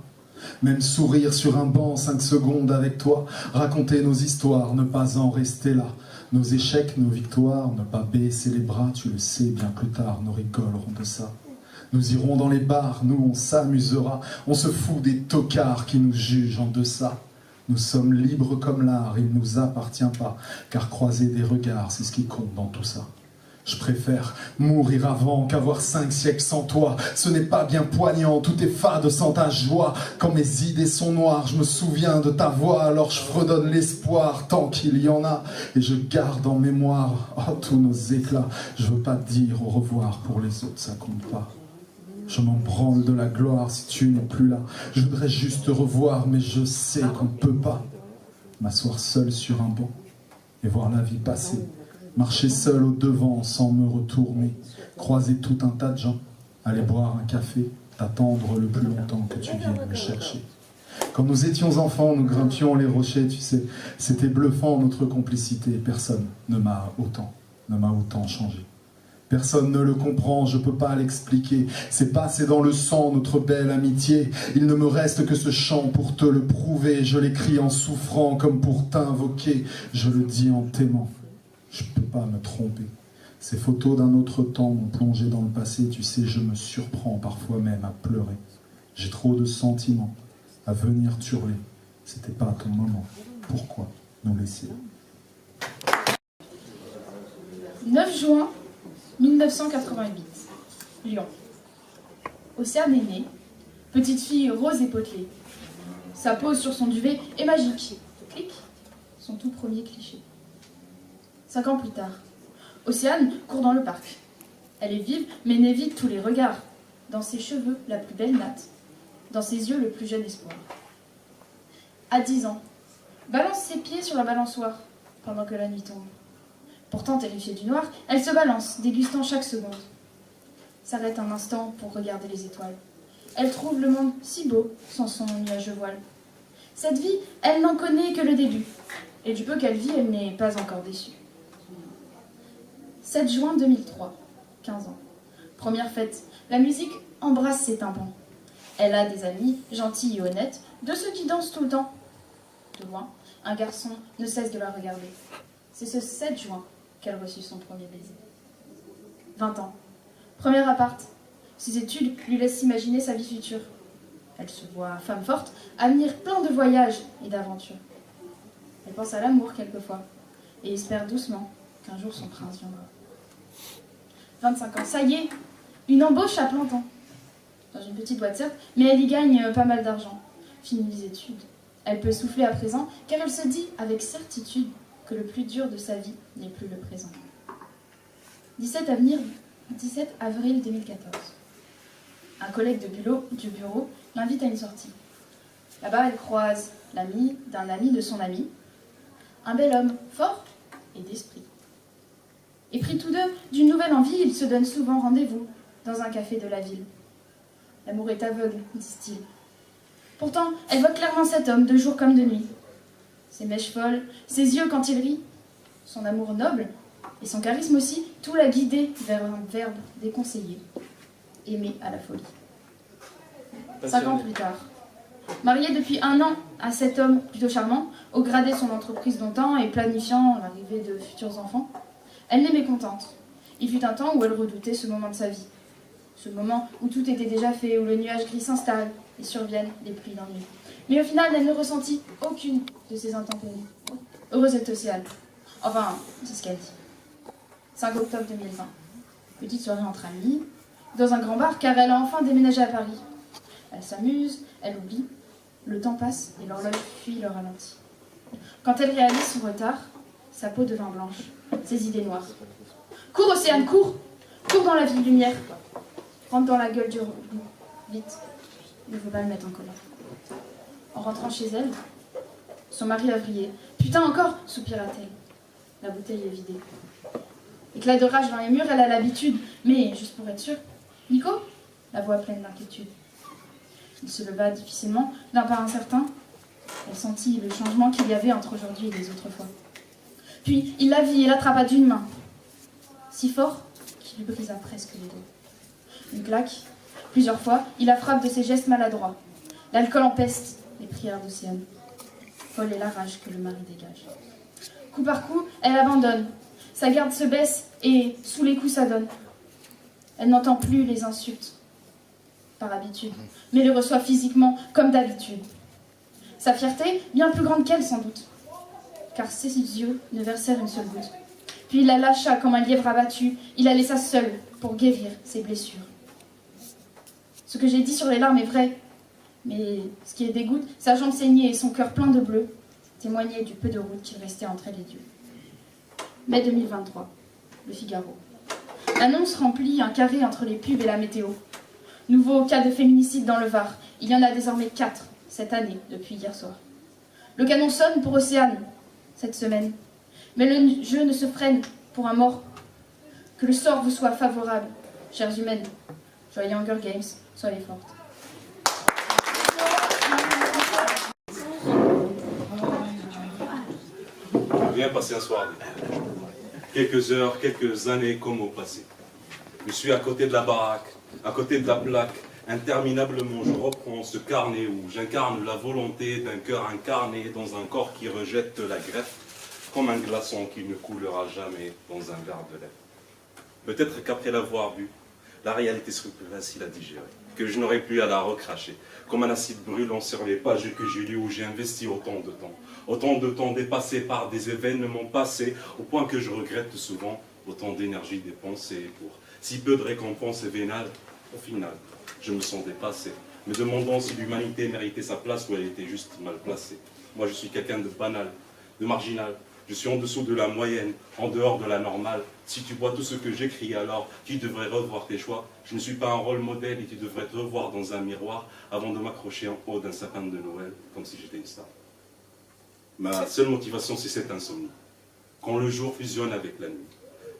S12: Même sourire sur un banc, 5 secondes avec toi. Raconter nos histoires, ne pas en rester là. Nos échecs, nos victoires, ne pas baisser les bras. Tu le sais, bien plus tard, nous rigolerons de ça. Nous irons dans les bars, nous on s'amusera. On se fout des tocards qui nous jugent en deçà. Nous sommes libres comme l'art, il ne nous appartient pas, car croiser des regards, c'est ce qui compte dans tout ça. Je préfère mourir avant qu'avoir 5 siècles sans toi. Ce n'est pas bien poignant, tout est fade sans ta joie. Quand mes idées sont noires, je me souviens de ta voix, alors je fredonne l'espoir tant qu'il y en a. Et je garde en mémoire tous nos éclats. Je veux pas te dire au revoir, pour les autres ça compte pas. Je m'en branle de la gloire si tu n'es plus là. Je voudrais juste te revoir, mais je sais qu'on ne peut pas. M'asseoir seul sur un banc et voir la vie passer. Marcher seul au devant sans me retourner. Croiser tout un tas de gens. Aller boire un café. T'attendre le plus longtemps que tu viennes me chercher. Quand nous étions enfants, nous grimpions les rochers, tu sais. C'était bluffant notre complicité. Personne ne m'a autant changé. Personne ne le comprend, je peux pas l'expliquer. C'est passé dans le sang, notre belle amitié. Il ne me reste que ce chant pour te le prouver. Je l'écris en souffrant comme pour t'invoquer. Je le dis en t'aimant. Je peux pas me tromper. Ces photos d'un autre temps m'ont plongé dans le passé. Tu sais, je me surprends parfois même à pleurer. J'ai trop de sentiments à venir t'hurler. C'était pas ton moment. Pourquoi nous laisser?
S10: 9 juin 1988, Lyon. Océane est née, petite fille rose et potelée. Sa pose sur son duvet est magique. Clic. son tout premier cliché. 5 ans plus tard, Océane court dans le parc. Elle est vive, mais n'évite tous les regards. Dans ses cheveux, la plus belle natte. Dans ses yeux, le plus jeune espoir. À 10 ans, balance ses pieds sur la balançoire pendant que la nuit tombe. Pourtant terrifiée du noir, elle se balance, dégustant chaque seconde. S'arrête un instant pour regarder les étoiles. Elle trouve le monde si beau sans son nuage voile. Cette vie, elle n'en connaît que le début. Et du peu qu'elle vit, elle n'est pas encore déçue. 7 juin 2003, 15 ans. Première fête, la musique embrasse ses tympans. Elle a des amis, gentils et honnêtes, de ceux qui dansent tout le temps. De loin, un garçon ne cesse de la regarder. C'est ce 7 juin qu'elle reçut son premier baiser. 20 ans. Premier appart. Ses études lui laissent imaginer sa vie future. Elle se voit femme forte, avenir plein de voyages et d'aventures. Elle pense à l'amour quelquefois et espère doucement qu'un jour son prince viendra. 25 ans, ça y est, une embauche à plein temps. Dans une petite boîte certes, mais elle y gagne pas mal d'argent. Fini les études. Elle peut souffler à présent car elle se dit avec certitude que le plus dur de sa vie n'est plus le présent. 17 avril 2014. Un collègue du bureau l'invite à une sortie. Là-bas, elle croise l'ami d'un ami de son ami, un bel homme fort et d'esprit. Et pris tous deux d'une nouvelle envie, ils se donnent souvent rendez-vous dans un café de la ville. L'amour est aveugle, disent-ils. Pourtant, elle voit clairement cet homme de jour comme de nuit. Ses mèches folles, ses yeux quand il rit, son amour noble et son charisme aussi, tout l'a guidé vers un verbe déconseillé, aimer à la folie. 5 ans plus tard, mariée depuis 1 an à cet homme plutôt charmant, au gradé son entreprise longtemps et planifiant l'arrivée de futurs enfants, elle n'est mécontente. Il fut un temps où elle redoutait ce moment de sa vie. Ce moment où tout était déjà fait, où le nuage gris s'installe et surviennent les pluies d'ennui. Mais au final, elle ne ressentit aucune de ces intempéries. Heureuse est Océane. Enfin, c'est ce qu'elle dit. 5 octobre 2020. Petite soirée entre amis, dans un grand bar, car elle a enfin déménagé à Paris. Elle s'amuse, elle oublie. Le temps passe et l'horloge fuit le ralenti. Quand elle réalise son retard, sa peau devint blanche, ses idées noires. Cours, Océane, cours! Cours dans la ville lumière. Rentre dans la gueule du loup. Vite. Il ne faut pas le mettre en colère. En rentrant chez elle, son mari a brillé. Putain encore, soupira-t-elle. La bouteille est vidée. Éclat de rage dans les murs, elle a l'habitude. Mais, juste pour être sûre, Nico? La voix pleine d'inquiétude. Il se leva difficilement, d'un pas incertain. Elle sentit le changement qu'il y avait entre aujourd'hui et les autres fois. Puis, il la vit et l'attrapa d'une main. Si fort qu'il lui brisa presque les doigts. Une claque. Plusieurs fois, il la frappe de ses gestes maladroits. L'alcool empeste les prières d'Océane. Folle est la rage que le mari dégage. Coup par coup, elle abandonne. Sa garde se baisse et, sous les coups, ça donne. Elle n'entend plus les insultes, par habitude, mais les reçoit physiquement, comme d'habitude. Sa fierté, bien plus grande qu'elle, sans doute, car ses yeux ne versèrent une seule goutte. Puis il la lâcha comme un lièvre abattu. Il la laissa seule pour guérir ses blessures. Ce que j'ai dit sur les larmes est vrai, mais ce qui les dégoûte, sa jambe saignée et son cœur plein de bleu témoignaient du peu de route qu'il restait entre elle et Dieu. Mai 2023, Le Figaro. L'annonce remplit un carré entre les pubs et la météo. Nouveau cas de féminicide dans le Var. Il y en a désormais 4 cette année, depuis hier soir. Le canon sonne pour Océane cette semaine. Mais le jeu ne se freine pour un mort. Que le sort vous soit favorable, chères humaines. Joyeux Hunger Games, soyez fortes.
S6: Bien passé un soir. Quelques heures, quelques années comme au passé. Je suis à côté de la baraque, à côté de la plaque. Interminablement, je reprends ce carnet où j'incarne la volonté d'un cœur incarné dans un corps qui rejette la greffe, comme un glaçon qui ne coulera jamais dans un verre de lait. Peut-être qu'après l'avoir bu, la réalité serait plus facile à digérer, que je n'aurais plus à la recracher, comme un acide brûlant sur les pages que j'ai lues où j'ai investi autant de temps dépassé par des événements passés, au point que je regrette souvent autant d'énergie dépensée pour si peu de récompenses vénales. Au final, je me sens dépassé, me demandant si l'humanité méritait sa place ou elle était juste mal placée. Moi, je suis quelqu'un de banal, de marginal. Je suis en dessous de la moyenne, en dehors de la normale. Si tu vois tout ce que j'écris, alors tu devrais revoir tes choix. Je ne suis pas un rôle modèle et tu devrais te revoir dans un miroir avant de m'accrocher en haut d'un sapin de Noël, comme si j'étais une star. Ma seule motivation, c'est cette insomnie. Quand le jour fusionne avec la nuit,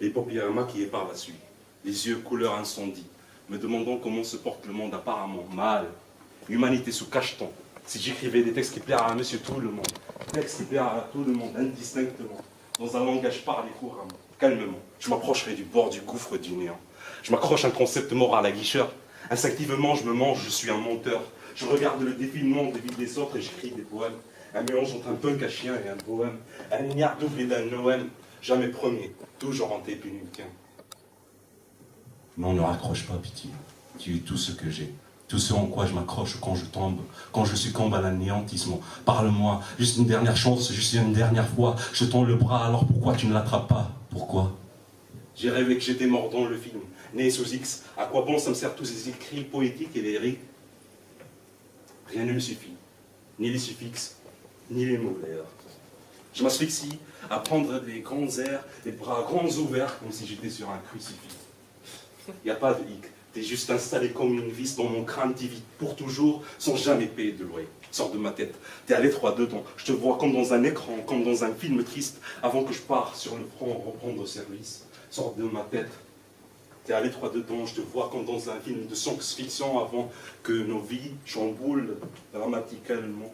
S6: les paupières maquillées par la suie, les yeux couleur incendie, me demandant comment se porte le monde apparemment mal. L'humanité sous cacheton. Si j'écrivais des textes qui plairaient à monsieur tout le monde, textes qui plairaient à tout le monde, indistinctement, dans un langage parlé couramment, calmement, je m'approcherai du bord du gouffre du néant. Je m'accroche à un concept moral aguicheur. Instinctivement, je me mange, je suis un menteur. Je regarde le défilement des vies des autres et j'écris des poèmes. Un mélange entre un punk à chien et un poème. Un lignard doublé d'un Noël. Jamais premier, toujours hanté plus nul qu'un. Non, ne raccroche pas, pitié. Tu es tout ce que j'ai. Tout ce en quoi je m'accroche quand je tombe, quand je succombe à l'anéantissement. Parle-moi, juste une dernière chance, juste une dernière fois. Je tends le bras, alors pourquoi tu ne l'attrapes pas? Pourquoi? J'ai rêvé que j'étais mort dans le film, né sous X. À quoi bon ça me sert tous ces écrits poétiques et lyriques? Rien ne me suffit, ni les suffixes, ni les mots d'ailleurs. Je m'asphyxie à prendre des grands airs, des bras grands ouverts, comme si j'étais sur un crucifix. Il n'y a pas de hic. T'es juste installé comme une vis dans mon crâne divide pour toujours, sans jamais payer de loyer. Sors de ma tête, t'es à l'étroit dedans. Je te vois comme dans un écran, comme dans un film triste, avant que je parte sur le front reprendre service. Sors de ma tête, t'es à l'étroit dedans. Je te vois comme dans un film de science-fiction, avant que nos vies chamboulent dramatiquement.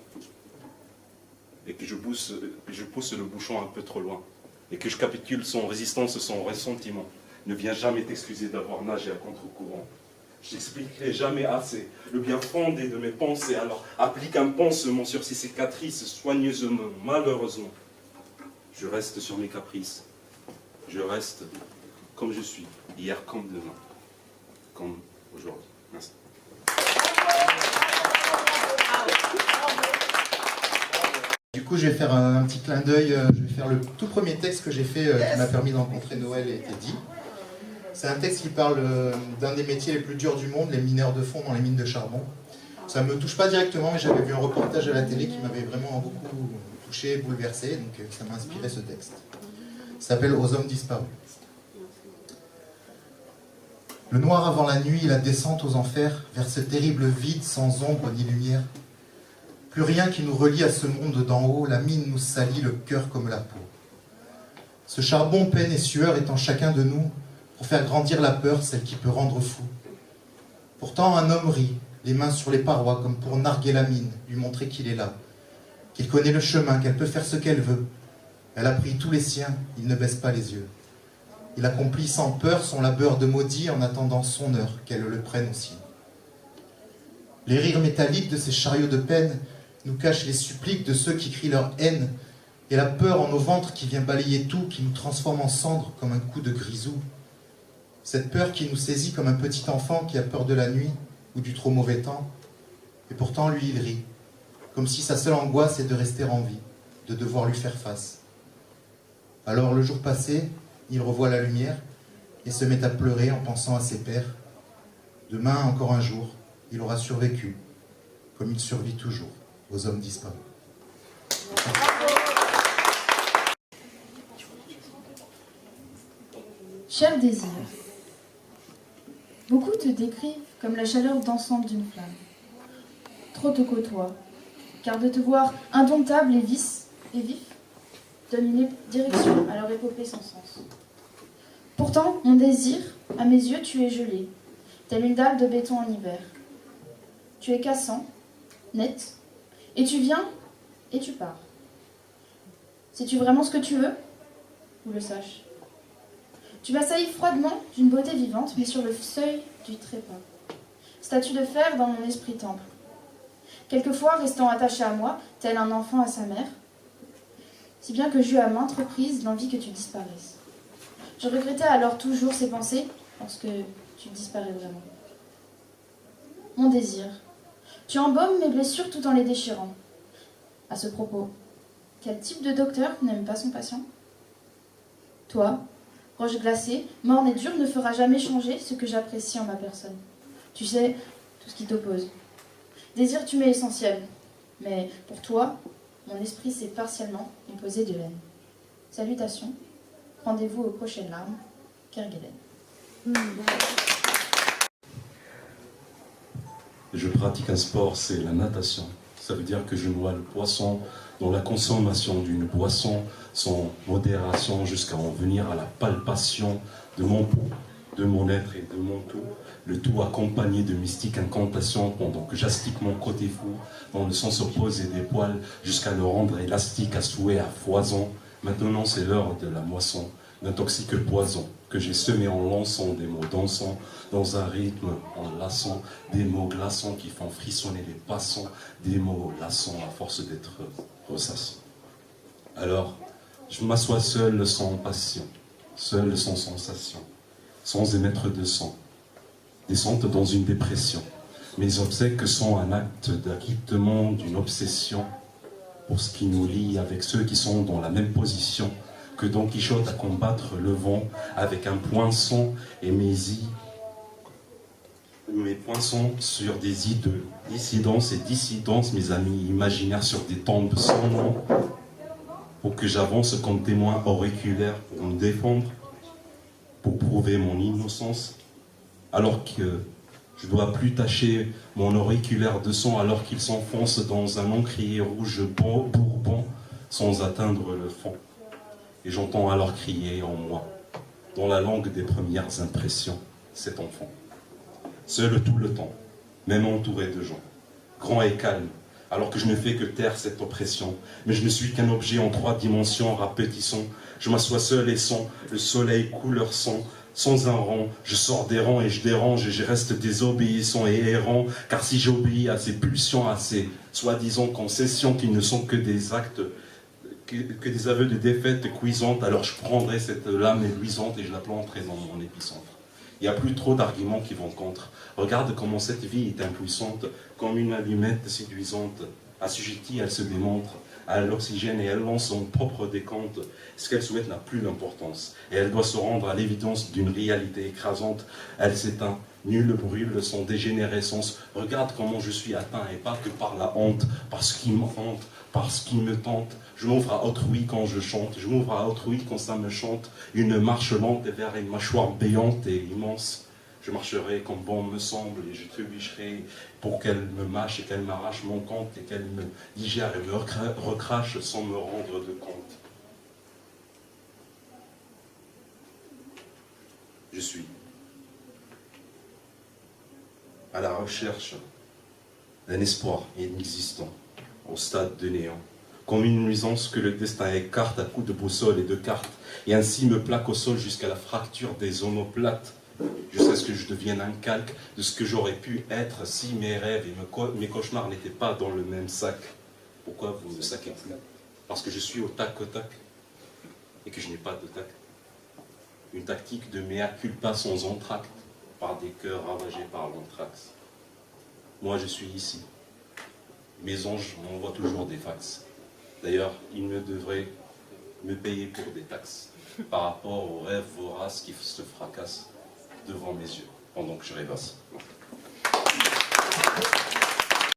S6: Et que je pousse le bouchon un peu trop loin. Et que je capitule sans résistance, sans ressentiment. Ne viens jamais t'excuser d'avoir nagé à contre-courant. Je t'expliquerai jamais assez le bien fondé de mes pensées, alors applique un pansement sur ces cicatrices soigneusement, malheureusement. Je reste sur mes caprices. Je reste comme je suis, hier comme demain, comme aujourd'hui. Merci.
S5: Du coup, je vais faire un petit clin d'œil, je vais faire le tout premier texte que j'ai fait qui m'a permis de rencontrer Noël et Teddy. C'est un texte qui parle d'un des métiers les plus durs du monde, les mineurs de fond dans les mines de charbon. Ça ne me touche pas directement, mais j'avais vu un reportage à la télé qui m'avait vraiment beaucoup touché, bouleversé, donc ça m'a inspiré ce texte. Ça s'appelle « Aux hommes disparus ». Le noir avant la nuit, la descente aux enfers, vers ce terrible vide sans ombre ni lumière. Plus rien qui nous relie à ce monde d'en haut, la mine nous salit le cœur comme la peau. Ce charbon, peine et sueur est en chacun de nous, pour faire grandir la peur, celle qui peut rendre fou. Pourtant, un homme rit, les mains sur les parois, comme pour narguer la mine, lui montrer qu'il est là, qu'il connaît le chemin, qu'elle peut faire ce qu'elle veut. Elle a pris tous les siens, il ne baisse pas les yeux. Il accomplit sans peur son labeur de maudit en attendant son heure, qu'elle le prenne aussi. Les rires métalliques de ces chariots de peine nous cachent les suppliques de ceux qui crient leur haine, et la peur en nos ventres qui vient balayer tout, qui nous transforme en cendres comme un coup de grisou. Cette peur qui nous saisit comme un petit enfant qui a peur de la nuit ou du trop mauvais temps. Et pourtant, lui, il rit, comme si sa seule angoisse est de rester en vie, de devoir lui faire face. Alors, le jour passé, il revoit la lumière et se met à pleurer en pensant à ses pères. Demain, encore un jour, il aura survécu, comme il survit toujours, aux hommes disparus.
S10: Cher désir, beaucoup te décrivent comme la chaleur dansante d'une flamme. Trop te côtoient, car de te voir indomptable et vif donne une direction à leur épopée sans sens. Pourtant, mon désir, à mes yeux, tu es gelé, telle une dalle de béton en hiver. Tu es cassant, net, et tu viens et tu pars. Sais-tu vraiment ce que tu veux? Ou le sache. Tu m'assaillis froidement d'une beauté vivante, mais sur le seuil du trépas. Statue de fer dans mon esprit temple. Quelquefois, restant attaché à moi, tel un enfant à sa mère, si bien que j'eus à maintes reprises l'envie que tu disparaisses. Je regrettais alors toujours ces pensées, lorsque tu disparais vraiment. Mon désir, tu embaumes mes blessures tout en les déchirant. À ce propos, quel type de docteur n'aime pas son patient? Toi, roche glacée, morne et dure, ne fera jamais changer ce que j'apprécie en ma personne. Tu sais, tout ce qui t'oppose. Désir, tu m'es essentiel. Mais pour toi, mon esprit s'est partiellement imposé de laine. Salutations, rendez-vous aux prochaines larmes, Kerguelen.
S6: Je pratique un sport, c'est la natation. Ça veut dire que je noie le poisson dans la consommation d'une boisson sans modération jusqu'à en venir à la palpation de mon peau, de mon être et de mon tout. Le tout accompagné de mystiques incantations pendant que j'astique mon côté fou dans le sens opposé des poils jusqu'à le rendre élastique à souhait à foison. Maintenant c'est l'heure de la moisson, d'un toxique poison que j'ai semé en lançant des mots dansants dans un rythme enlaçant, des mots glaçants qui font frissonner les passants, des mots lassants à force d'être ressassants. Alors, je m'assois seul sans passion, seul sans sensation, sans émettre de sang, descente dans une dépression. Mes obsèques sont un acte d'acquittement d'une obsession pour ce qui nous lie avec ceux qui sont dans la même position que Don Quichotte à combattre le vent avec un poinçon et mes poinçons sur des îles de dissidence et dissidence, mes amis imaginaires sur des tombes sans nom, pour que j'avance comme témoin auriculaire pour me défendre, pour prouver mon innocence, alors que je dois plus tacher mon auriculaire de sang alors qu'il s'enfonce dans un encrier rouge bourbon sans atteindre le fond. Et j'entends alors crier en moi, dans la langue des premières impressions, cet enfant. Seul tout le temps, même entouré de gens, grand et calme, alors que je ne fais que taire cette oppression. Mais je ne suis qu'un objet en 3 dimensions rapetissant. Je m'assois seul et sans le soleil couleur sang, sans un rang, je sors des rangs et je dérange et je reste désobéissant et errant, car si j'obéis à ces pulsions, à ces soi-disant concessions qui ne sont que des actes, que des aveux de défaite cuisantes, alors je prendrai cette lame luisante et je la planterai dans mon épicentre. Il n'y a plus trop d'arguments qui vont contre. Regarde comment cette vie est impuissante, comme une allumette séduisante. Assujettie, elle se démontre à l'oxygène et elle lance son propre décompte. Ce qu'elle souhaite n'a plus d'importance. Et elle doit se rendre à l'évidence d'une réalité écrasante. Elle s'éteint. Nul brûle son dégénérescence. Regarde comment je suis atteint, et pas que par la honte, par ce qui me hante, par ce qui me tente. Je m'ouvre à autrui quand je chante, je m'ouvre à autrui quand ça me chante. Une marche lente vers une mâchoire béante et immense. Je marcherai comme bon me semble et je trébucherai pour qu'elle me mâche et qu'elle m'arrache mon compte et qu'elle me digère et me recrache sans me rendre de compte. Je suis à la recherche d'un espoir inexistant au stade de néant, comme une nuisance que le destin écarte à coups de boussole et de cartes, et ainsi me plaque au sol jusqu'à la fracture des omoplates, jusqu'à ce que je devienne un calque de ce que j'aurais pu être si mes rêves et mes cauchemars n'étaient pas dans le même sac. Pourquoi vous me saquez plus? Parce que je suis au tac et que je n'ai pas de tact. Une tactique de mea culpa sans entracte, par des cœurs ravagés par l'anthrax. Moi je suis ici. Mes anges m'envoient toujours des fax. D'ailleurs, ils me devraient me payer pour des taxes par rapport aux rêves voraces qui se fracassent devant mes yeux pendant que je rêvasse.